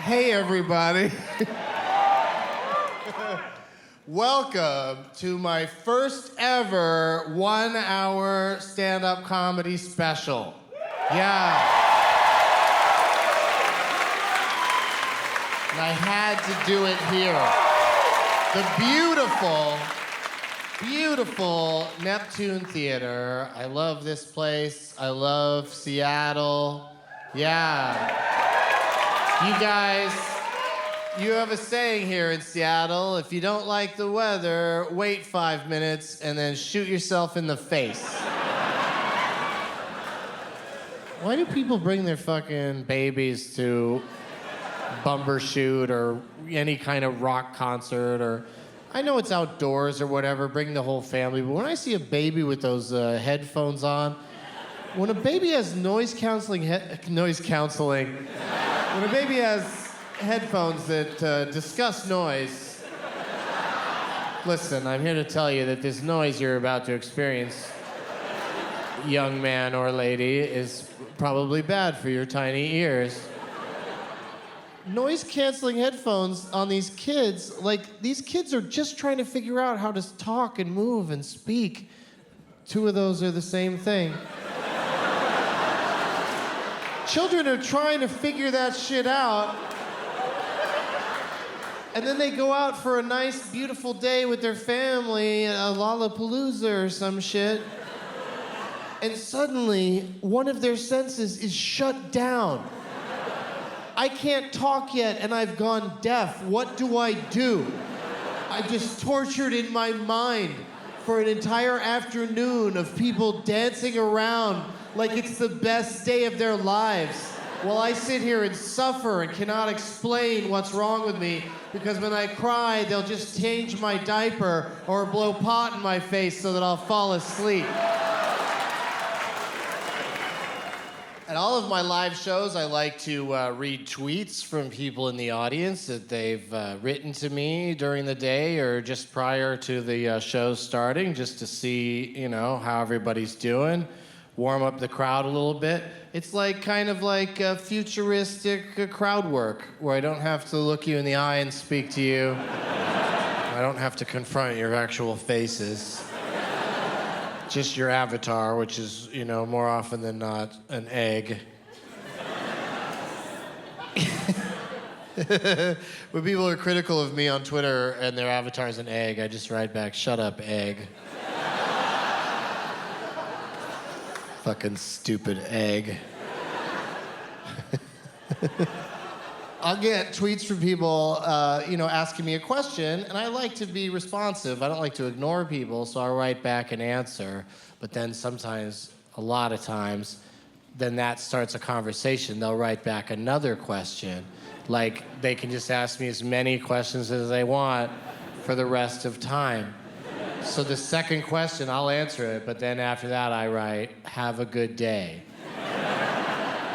Hey, everybody. Welcome to my first ever 1-hour stand-up comedy special. Yeah. And I had to do it here. The beautiful Neptune Theater. I love this place. I love Seattle. Yeah. You guys, you have a saying here in Seattle, if you don't like the weather, wait 5 minutes and then shoot yourself in the face. Why do people bring their fucking babies to Bumbershoot or any kind of rock concert? Or I know it's outdoors or whatever, bring the whole family, but when I see a baby with those headphones on, when a baby has noise canceling, when a baby has headphones that discuss noise, listen, I'm here to tell you that this noise you're about to experience, young man or lady, is probably bad for your tiny ears. Noise-canceling headphones on these kids, like, these kids are just trying to figure out how to talk and move and speak. Two of those are the same thing. Children are trying to figure that shit out. And then they go out for a nice, beautiful day with their family, a Lollapalooza or some shit. And suddenly, one of their senses is shut down. I can't talk yet, and I've gone deaf. What do I do? I'm just tortured in my mind for an entire afternoon of people dancing around like it's the best day of their lives, while I sit here and suffer and cannot explain what's wrong with me, because when I cry, they'll just change my diaper or blow pot in my face so that I'll fall asleep. At all of my live shows, I like to read tweets from people in the audience that they've written to me during the day or just prior to the show starting, just to see, you know, how everybody's doing, warm up the crowd a little bit. It's like kind of like futuristic crowd work, where I don't have to look you in the eye and speak to you. I don't have to confront your actual faces. Just your avatar, which is, you know, more often than not, an egg. When people are critical of me on Twitter and their avatar is an egg, I just write back, shut up, egg. Fucking stupid egg. I'll get tweets from people, asking me a question, and I like to be responsive. I don't like to ignore people, so I'll write back an answer. But then sometimes, a lot of times, then that starts a conversation. They'll write back another question. Like, they can just ask me as many questions as they want for the rest of time. So the second question, I'll answer it, but then after that I write, have a good day.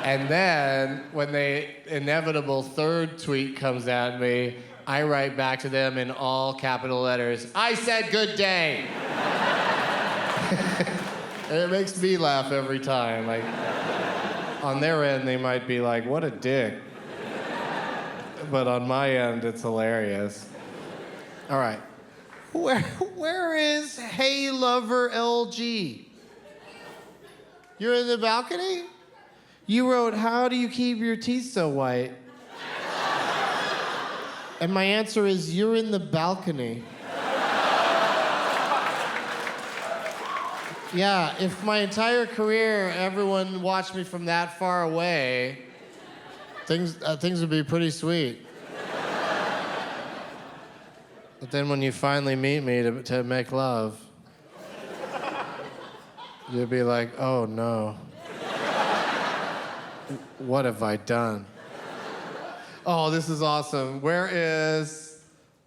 And then, when the inevitable third tweet comes at me, I write back to them in all capital letters, I said good day. And it makes me laugh every time. Like, on their end, they might be like, what a dick. But on my end, it's hilarious. All right. Where is Hey Lover LG? You're in the balcony? You wrote, how do you keep your teeth so white? And my answer is, you're in the balcony. Yeah, if my entire career everyone watched me from that far away, things would be pretty sweet. But then when you finally meet me to make love, you'll be like, oh no. What have I done? Oh, this is awesome. Where is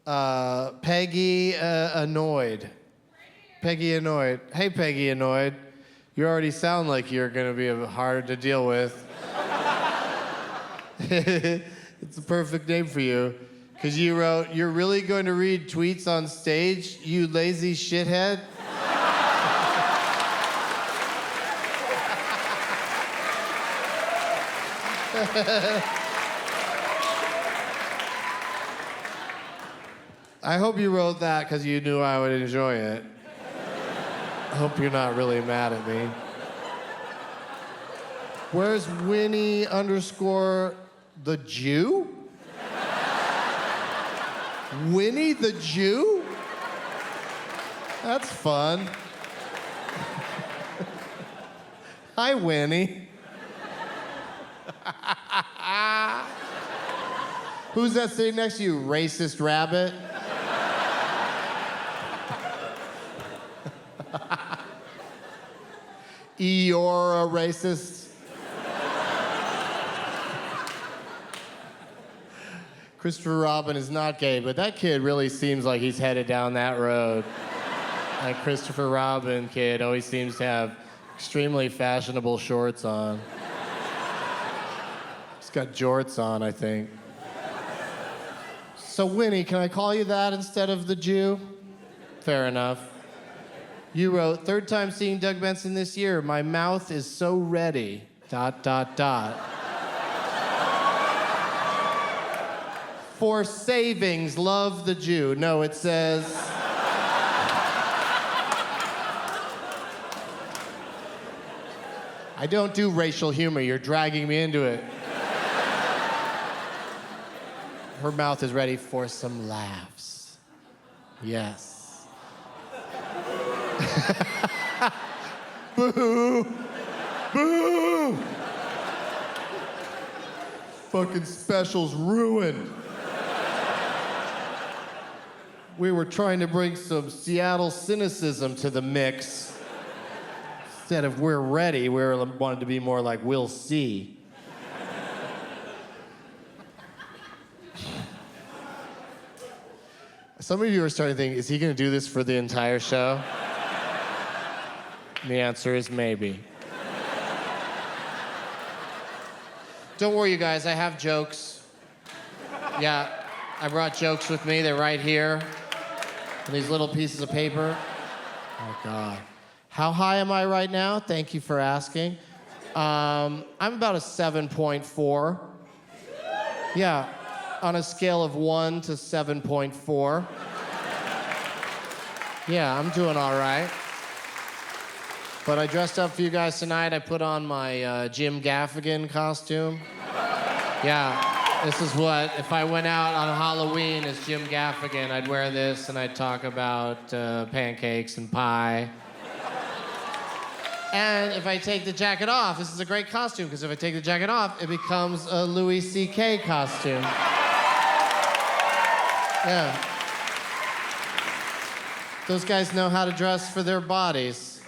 Peggy Annoyed? Peggy Annoyed. Hey, Peggy Annoyed. You already sound like you're going to be hard to deal with. It's a perfect name for you. Because you wrote, you're really going to read tweets on stage, you lazy shithead? I hope you wrote that because you knew I would enjoy it. I hope you're not really mad at me. Where's Winnie _ the Jew? Winnie the Jew? That's fun. Hi, Winnie. Who's that sitting next to you, racist rabbit? You're a racist. Christopher Robin is not gay, but that kid really seems like he's headed down that road. That Christopher Robin kid always seems to have extremely fashionable shorts on. He's got jorts on, I think. So, Winnie, can I call you that instead of the Jew? Fair enough. You wrote, third time seeing Doug Benson this year. My mouth is so ready. ... For savings, love the Jew. No, it says... I don't do racial humor. You're dragging me into it. Her mouth is ready for some laughs. Yes. Boo! Boo! Fucking special's ruined. We were trying to bring some Seattle cynicism to the mix. Instead of we're ready, we wanted to be more like we'll see. Some of you are starting to think, is he going to do this for the entire show? And the answer is maybe. Don't worry, you guys, I have jokes. Yeah, I brought jokes with me. They're right here. On these little pieces of paper. Oh, God. How high am I right now? Thank you for asking. I'm about a 7.4. Yeah, on a scale of 1 to 7.4. Yeah, I'm doing all right. But I dressed up for you guys tonight. I put on my Jim Gaffigan costume. Yeah. This is what, if I went out on Halloween as Jim Gaffigan, I'd wear this and I'd talk about pancakes and pie. And if I take the jacket off, this is a great costume, because if I take the jacket off, it becomes a Louis C.K. costume. Yeah. Those guys know how to dress for their bodies.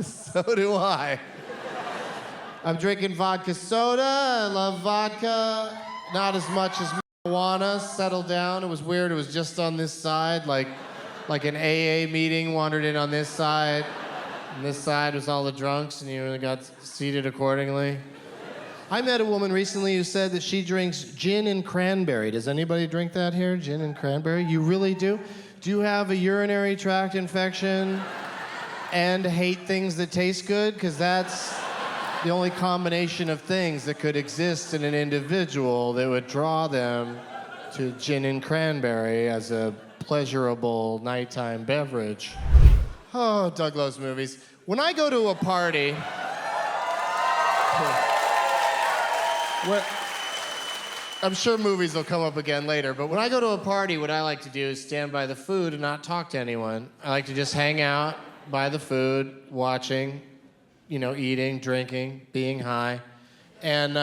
So do I. I'm drinking vodka soda. I love vodka. Not as much as marijuana. Settled down. It was weird. It was just on this side, like an AA meeting. Wandered in on this side. And this side was all the drunks, and you got seated accordingly. I met a woman recently who said that she drinks gin and cranberry. Does anybody drink that here? Gin and cranberry? You really do? Do you have a urinary tract infection and hate things that taste good? Because that's the only combination of things that could exist in an individual that would draw them to gin and cranberry as a pleasurable nighttime beverage. Oh, Doug loves movies. When I go to a party, I'm sure movies will come up again later, but when I go to a party, what I like to do is stand by the food and not talk to anyone. I like to just hang out by the food, watching, eating, drinking, being high. And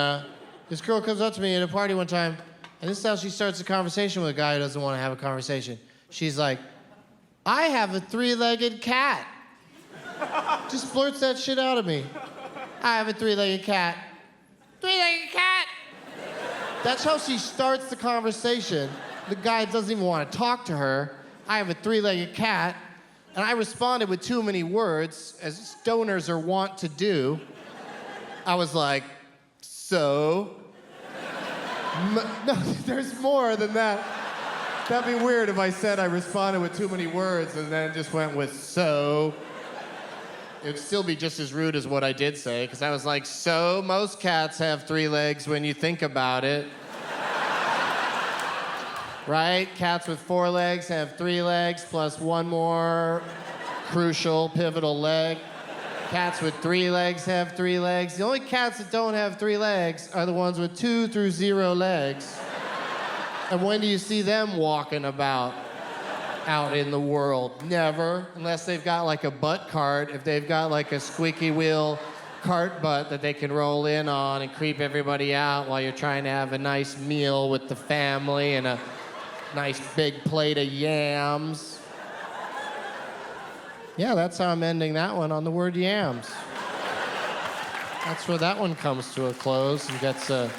this girl comes up to me at a party one time, and this is how she starts a conversation with a guy who doesn't want to have a conversation. She's like, I have a 3-legged cat. Just blurts that shit out of me. I have a 3-legged cat. 3-legged cat! That's how she starts the conversation. The guy doesn't even want to talk to her. I have a 3-legged cat. And I responded with too many words, as stoners are wont to do. I was like, so? No, there's more than that. That'd be weird if I said I responded with too many words and then just went with so. It'd still be just as rude as what I did say, because I was like, so most cats have 3 legs when you think about it. right? Cats with 4 legs have 3 legs plus one more crucial, pivotal leg. Cats with 3 legs have 3 legs. The only cats that don't have 3 legs are the ones with 2 through 0 legs. And when do you see them walking about out in the world? Never, unless they've got like a butt cart. If they've got like a squeaky wheel cart butt that they can roll in on and creep everybody out while you're trying to have a nice meal with the family and a nice big plate of yams. Yeah, that's how I'm ending that one, on the word yams. That's where that one comes to a close and gets a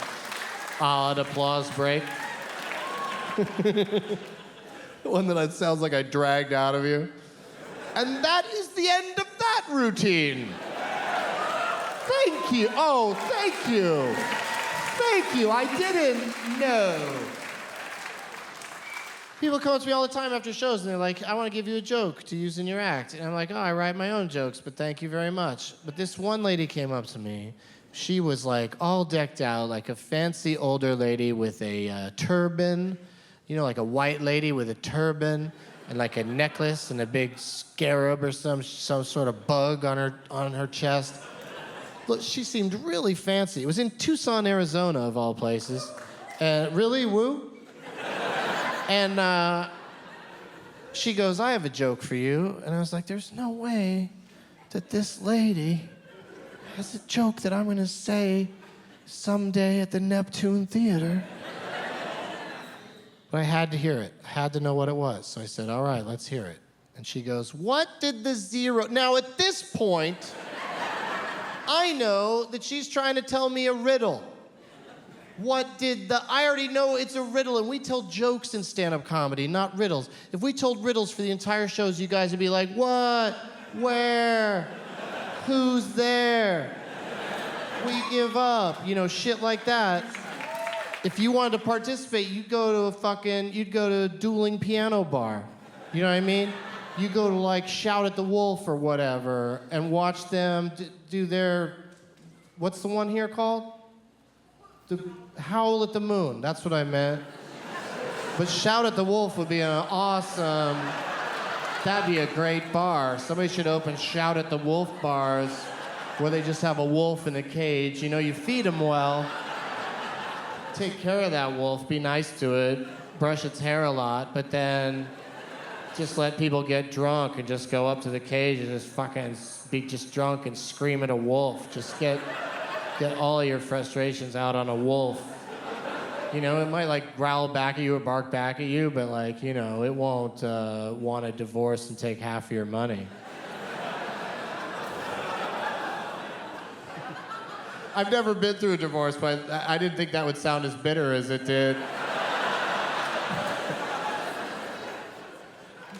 odd applause break. One that sounds like I dragged out of you. And that is the end of that routine. Thank you. Oh, thank you. Thank you. I didn't know. People come up to me all the time after shows, and they're like, I want to give you a joke to use in your act. And I'm like, oh, I write my own jokes, but thank you very much. But this one lady came up to me. She was like all decked out, like a fancy older lady with a turban, you know, like a white lady with a turban and like a necklace and a big scarab or some sort of bug on her chest. Look, she seemed really fancy. It was in Tucson, Arizona, of all places. Really, woo? And she goes, I have a joke for you. And I was like, there's no way that this lady has a joke that I'm going to say someday at the Neptune Theater. But I had to hear it. I had to know what it was. So I said, all right, let's hear it. And she goes, what did the 0... Now, at this point, I know that she's trying to tell me a riddle. I already know it's a riddle, and we tell jokes in stand-up comedy, not riddles. If we told riddles for the entire shows, you guys would be like, what? Where? Who's there? We give up, you know, shit like that. If you wanted to participate, you'd go to a dueling piano bar. You know what I mean? You go to like Shout at the Wolf or whatever and watch them do their, what's the one here called? The Howl at the Moon, that's what I meant. But Shout at the Wolf would be an awesome, that'd be a great bar. Somebody should open Shout at the Wolf bars where they just have a wolf in a cage. You know, you feed them well. Take care of that wolf, be nice to it, brush its hair a lot, but then just let people get drunk and just go up to the cage and just fucking be just drunk and scream at a wolf. Just get all of your frustrations out on a wolf. You know, it might like growl back at you or bark back at you, but like, you know, it won't want a divorce and take half of your money. I've never been through a divorce, but I didn't think that would sound as bitter as it did.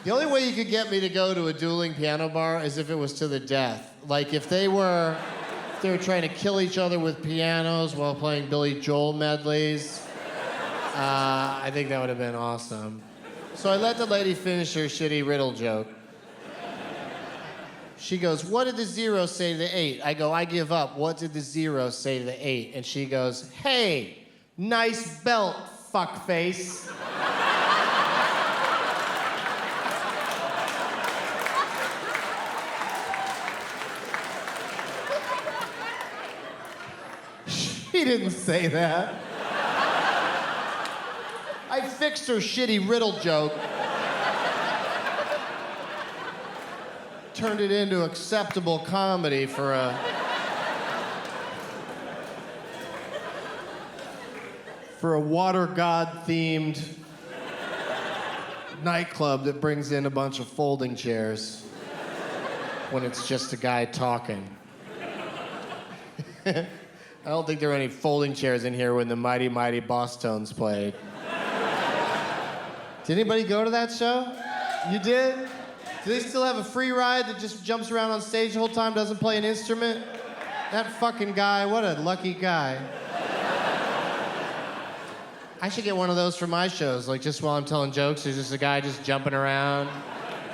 The only way you could get me to go to a dueling piano bar is if it was to the death. Like if they were trying to kill each other with pianos while playing Billy Joel medleys, I think that would have been awesome. So I let the lady finish her shitty riddle joke. She goes, what did the 0 say to the 8? I go, I give up. What did the 0 say to the 8? And she goes, hey, nice belt, fuckface. She didn't say that. I fixed her shitty riddle joke. Turned it into acceptable comedy for a water god themed nightclub that brings in a bunch of folding chairs when it's just a guy talking. I don't think there were any folding chairs in here when the Mighty Mighty Boss Tones played. Did anybody go to that show? You did? Do they still have a free ride that just jumps around on stage the whole time, doesn't play an instrument? That fucking guy, what a lucky guy. I should get one of those for my shows, like just while I'm telling jokes, there's just a guy just jumping around,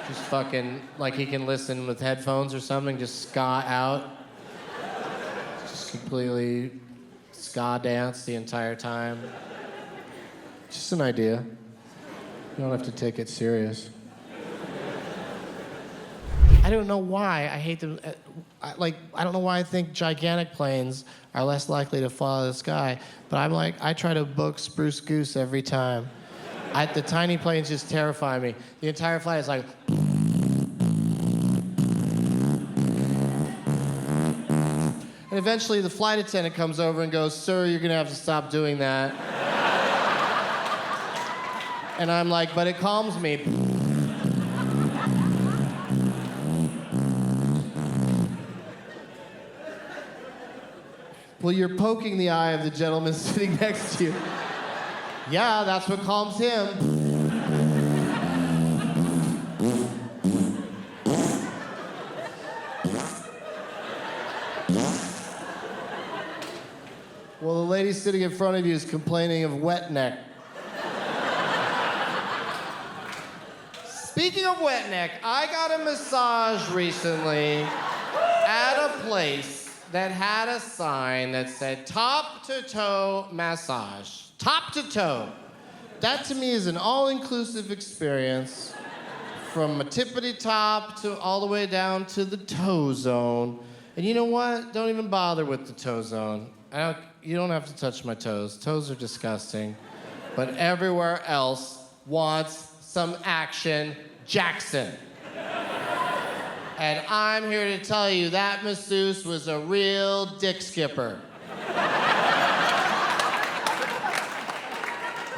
just fucking, like he can listen with headphones or something, just ska out. Just completely ska dance the entire time. Just an idea. You don't have to take it serious. I don't know why I hate them. I don't know why I think gigantic planes are less likely to fall out of the sky, but I try to book Spruce Goose every time. The tiny planes just terrify me. The entire flight is like... And eventually the flight attendant comes over and goes, "Sir, you're gonna have to stop doing that." And I'm like, "But it calms me." Well, you're poking the eye of the gentleman sitting next to you. Yeah, that's what calms him. Well, the lady sitting in front of you is complaining of wet neck. Speaking of wet neck, I got a massage recently at a place that had a sign that said top to toe massage. Top to toe. That to me is an all-inclusive experience from a tippity top to all the way down to the toe zone. And you know what? Don't even bother with the toe zone. You don't have to touch my toes. Toes are disgusting. But everywhere else wants some action, Jackson. And I'm here to tell you that masseuse was a real dick skipper.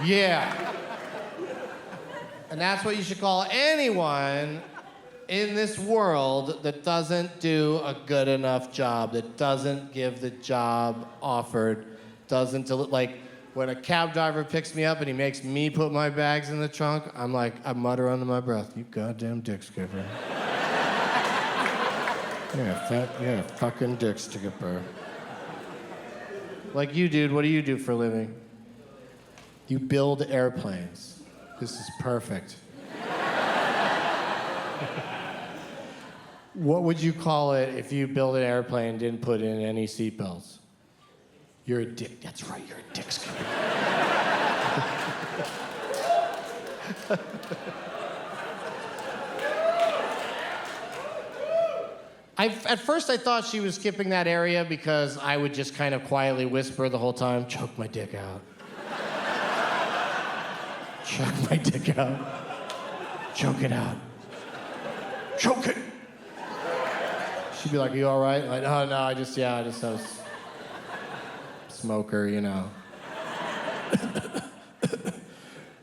Yeah. And that's what you should call anyone in this world that doesn't do a good enough job, that doesn't give the job offered, doesn't like when a cab driver picks me up and he makes me put my bags in the trunk, I mutter under my breath, "You goddamn dick skipper." Yeah, fucking dick skipper. Like you, dude, what do you do for a living? You build airplanes. This is perfect. What would you call it if you built an airplane and didn't put in any seatbelts? You're a dick. That's right, you're a dick skipper. At first I thought she was skipping that area because I would just kind of quietly whisper the whole time, "Choke my dick out. Choke my dick out. Choke it out. Choke it." She'd be like, "Are you all right?" I'm like, "Oh, no, I just was smoker, you know."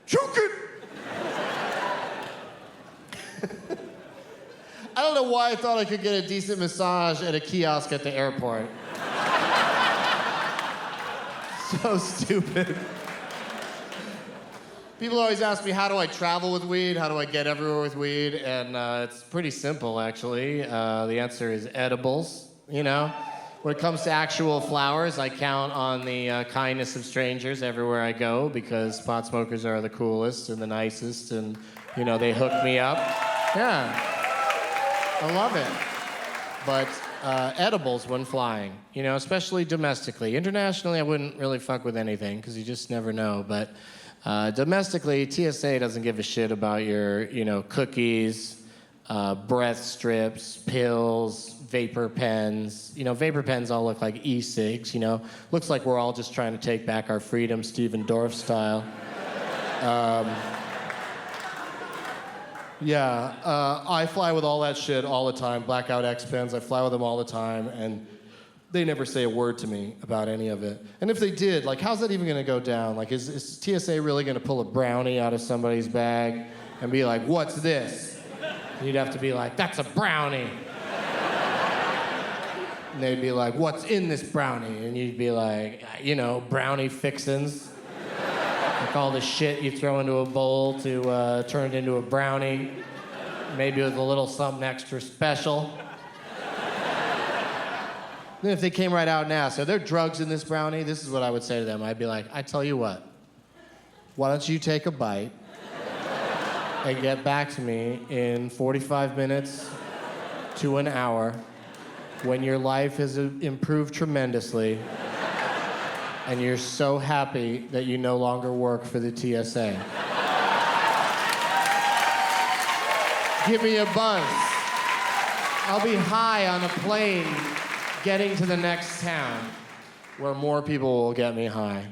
Choke it! I don't know why I thought I could get a decent massage at a kiosk at the airport. So stupid. People always ask me, how do I travel with weed? How do I get everywhere with weed? And it's pretty simple, actually. The answer is edibles, you know? When it comes to actual flowers, I count on the kindness of strangers everywhere I go because pot smokers are the coolest and the nicest and, you know, they hook me up. Yeah. I love it. But edibles when flying, you know, especially domestically. Internationally, I wouldn't really fuck with anything because you just never know. But domestically, TSA doesn't give a shit about your, you know, cookies, breath strips, pills, vapor pens. You know, vapor pens all look like e-cigs, you know. Looks like we're all just trying to take back our freedom, Stephen Dorff style. I fly with all that shit all the time. Blackout X pens, I fly with them all the time, and they never say a word to me about any of it. And if they did, like, how's that even gonna go down? Like, is TSA really gonna pull a brownie out of somebody's bag and be like, "What's this?" And you'd have to be like, "That's a brownie." And they'd be like, "What's in this brownie?" And you'd be like, "You know, brownie fixins." Like all the shit you throw into a bowl to turn it into a brownie. Maybe with a little something extra special. Then if they came right out and asked, "Are there drugs in this brownie?" This is what I would say to them. I'd be like, "I tell you what, why don't you take a bite and get back to me in 45 minutes to an hour when your life has improved tremendously and you're so happy that you no longer work for the TSA." Give me a buzz. I'll be high on a plane getting to the next town where more people will get me high.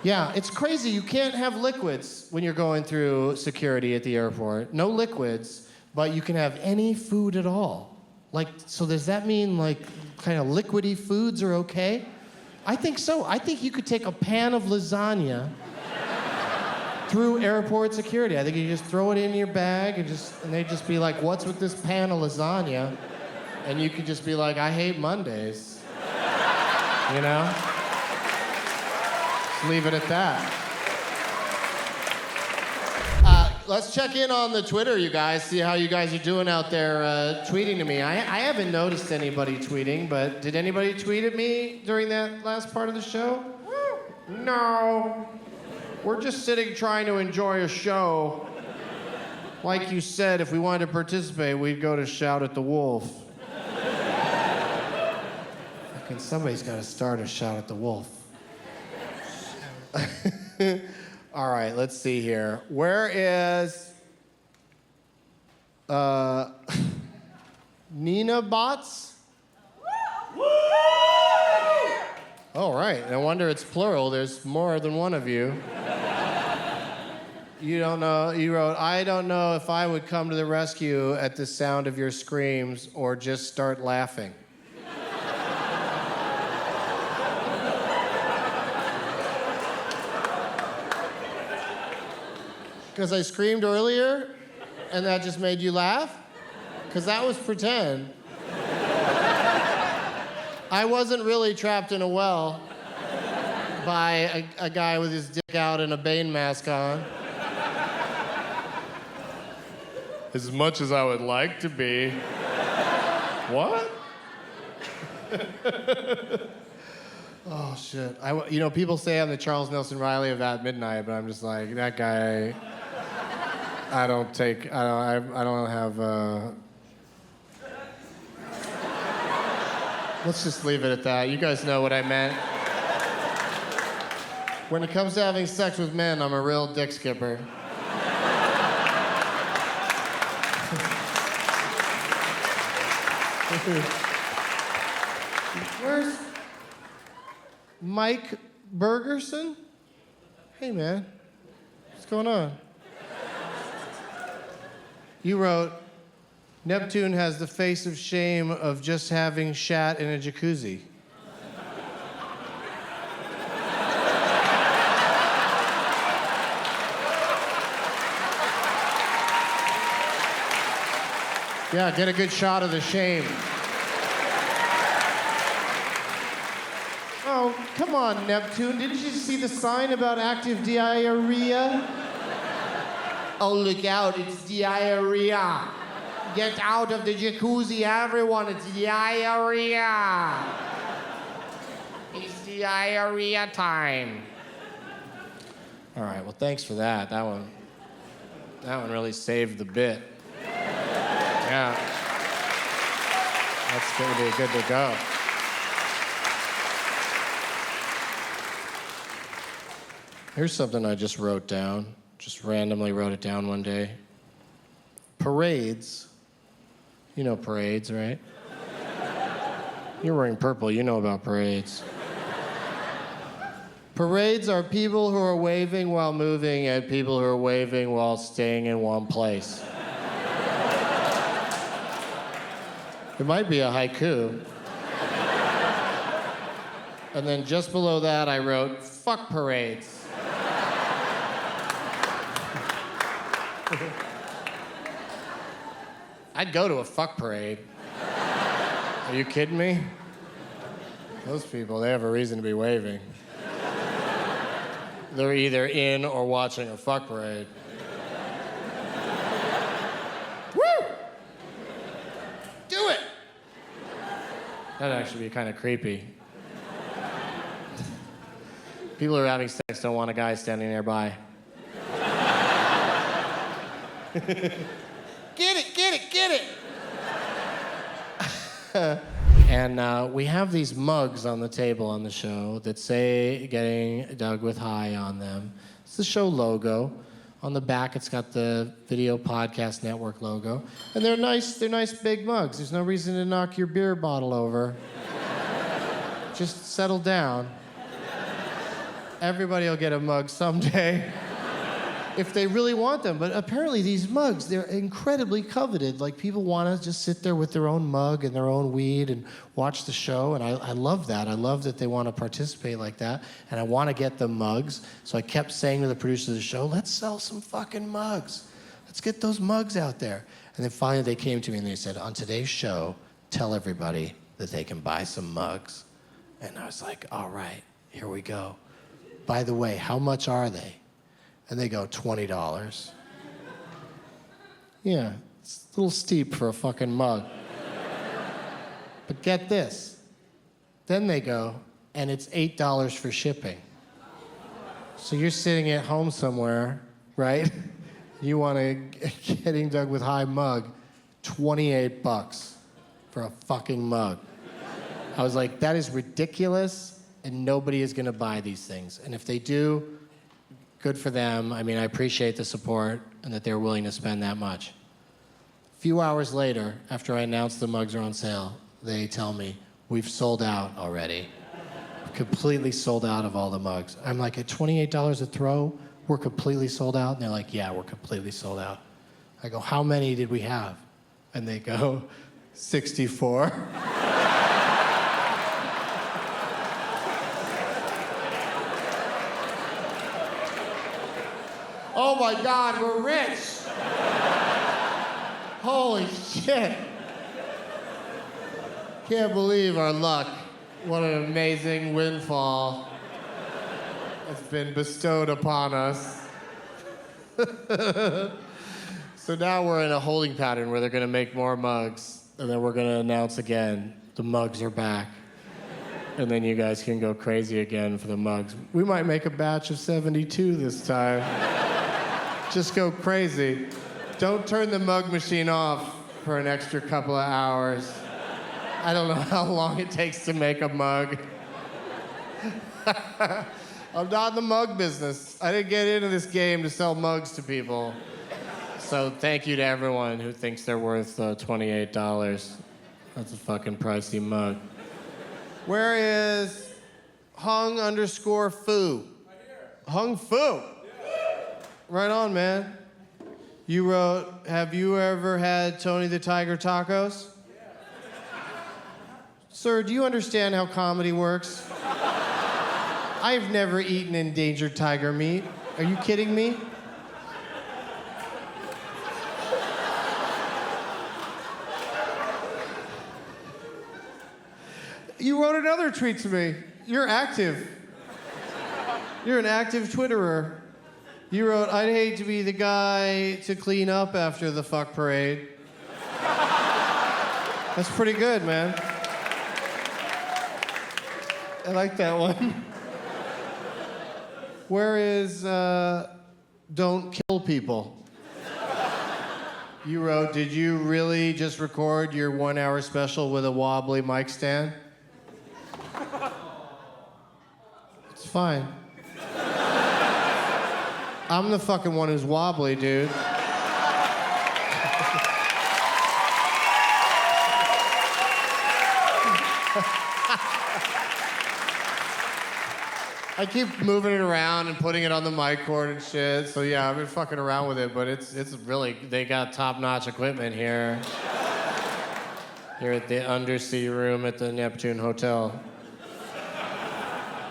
Yeah, it's crazy. You can't have liquids when you're going through security at the airport. No liquids, but you can have any food at all. Like, so does that mean like kind of liquidy foods are okay? I think so. I think you could take a pan of lasagna through airport security. I think you just throw it in your bag and they'd just be like, what's with this pan of lasagna? And you could just be like, I hate Mondays. You know? Just leave it at that. Let's check in on the Twitter, you guys. See how you guys are doing out there tweeting to me. I haven't noticed anybody tweeting, but did anybody tweet at me during that last part of the show? No. We're just sitting trying to enjoy a show. Like you said, if we wanted to participate, we'd go to Shout at the Wolf. Fucking somebody's got to start a Shout at the Wolf. All right, let's see here. Where is Nina Bots? All right, no wonder it's plural. There's more than one of you. You don't know, you wrote, I don't know if I would come to the rescue at the sound of your screams or just start laughing. Because I screamed earlier, and that just made you laugh? Because that was pretend. I wasn't really trapped in a well by a guy with his dick out and a Bane mask on. As much as I would like to be. What? Oh, shit. You know, people say I'm the Charles Nelson Riley of At Midnight, but I'm just like, that guy... I don't have, Let's just leave it at that. You guys know what I meant. When it comes to having sex with men, I'm a real dick skipper. Where's Mike Bergerson? Hey, man. What's going on? You wrote, Neptune has the face of shame of just having shat in a jacuzzi. Yeah, get a good shot of the shame. Oh, come on, Neptune. Didn't you see the sign about active diarrhea? Oh, look out, it's diarrhea. Get out of the jacuzzi, everyone, it's diarrhea. It's diarrhea time. All right, well, thanks for that. That one really saved the bit. Yeah. That's gonna be good to go. Here's something I just wrote down. Just randomly wrote it down one day. Parades. You know parades, right? You're wearing purple, you know about parades. Parades are people who are waving while moving and people who are waving while staying in one place. It might be a haiku. And then just below that, I wrote, fuck parades. I'd go to a fuck parade. Are you kidding me? Those people, they have a reason to be waving. They're either in or watching a fuck parade. Woo! Do it! That'd actually be kind of creepy. People who are having sex don't want a guy standing nearby. Get it, get it, get it! And we have these mugs on the table on the show that say Getting Dug with High on them. It's the show logo. On the back, it's got the Video Podcast Network logo. And they're nice big mugs. There's no reason to knock your beer bottle over. Just settle down. Everybody will get a mug someday. If they really want them. But apparently these mugs, they're incredibly coveted. Like, people want to just sit there with their own mug and their own weed and watch the show, and I love that. I love that they want to participate like that, and I want to get them mugs. So I kept saying to the producers of the show, let's sell some fucking mugs. Let's get those mugs out there. And then finally they came to me and they said, on today's show, tell everybody that they can buy some mugs. And I was like, all right, here we go. By the way, how much are they? And they go, $20. Yeah, it's a little steep for a fucking mug. But get this. Then they go, and it's $8 for shipping. So you're sitting at home somewhere, right? You want a Getting Dug with High mug, $28 for a fucking mug. I was like, that is ridiculous, and nobody is gonna buy these things. And if they do, good for them. I mean, I appreciate the support and that they're willing to spend that much. A few hours later, after I announced the mugs are on sale, they tell me, we've sold out already. Completely sold out of all the mugs. I'm like, at $28 a throw, we're completely sold out? And they're like, yeah, we're completely sold out. I go, how many did we have? And they go, 64. Oh my God, we're rich. Holy shit. Can't believe our luck. What an amazing windfall has been bestowed upon us. So now we're in a holding pattern where they're gonna make more mugs, and then we're gonna announce again, the mugs are back. And then you guys can go crazy again for the mugs. We might make a batch of 72 this time. Just go crazy. Don't turn the mug machine off for an extra couple of hours. I don't know how long it takes to make a mug. I'm not in the mug business. I didn't get into this game to sell mugs to people. So thank you to everyone who thinks they're worth $28. That's a fucking pricey mug. Where is Hung_Fu? Hung Fu. Right on, man. You wrote, have you ever had Tony the Tiger tacos? Sir, do you understand how comedy works? I've never eaten endangered tiger meat. Are you kidding me? You wrote another tweet to me. You're active. You're an active Twitterer. You wrote, I'd hate to be the guy to clean up after the fuck parade. That's pretty good, man. I like that one. Where is Don't Kill People? You wrote, did you really just record your 1 hour special with a wobbly mic stand? It's fine. I'm the fucking one who's wobbly, dude. I keep moving it around and putting it on the mic cord and shit. So yeah, I've been fucking around with it, but it's really, they got top-notch equipment here. Here at the undersea room at the Neptune Hotel.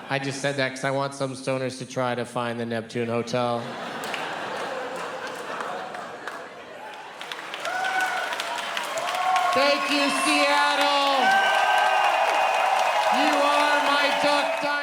I just said that because I want some stoners to try to find the Neptune Hotel. Thank you, Seattle. You are my duck dynasty.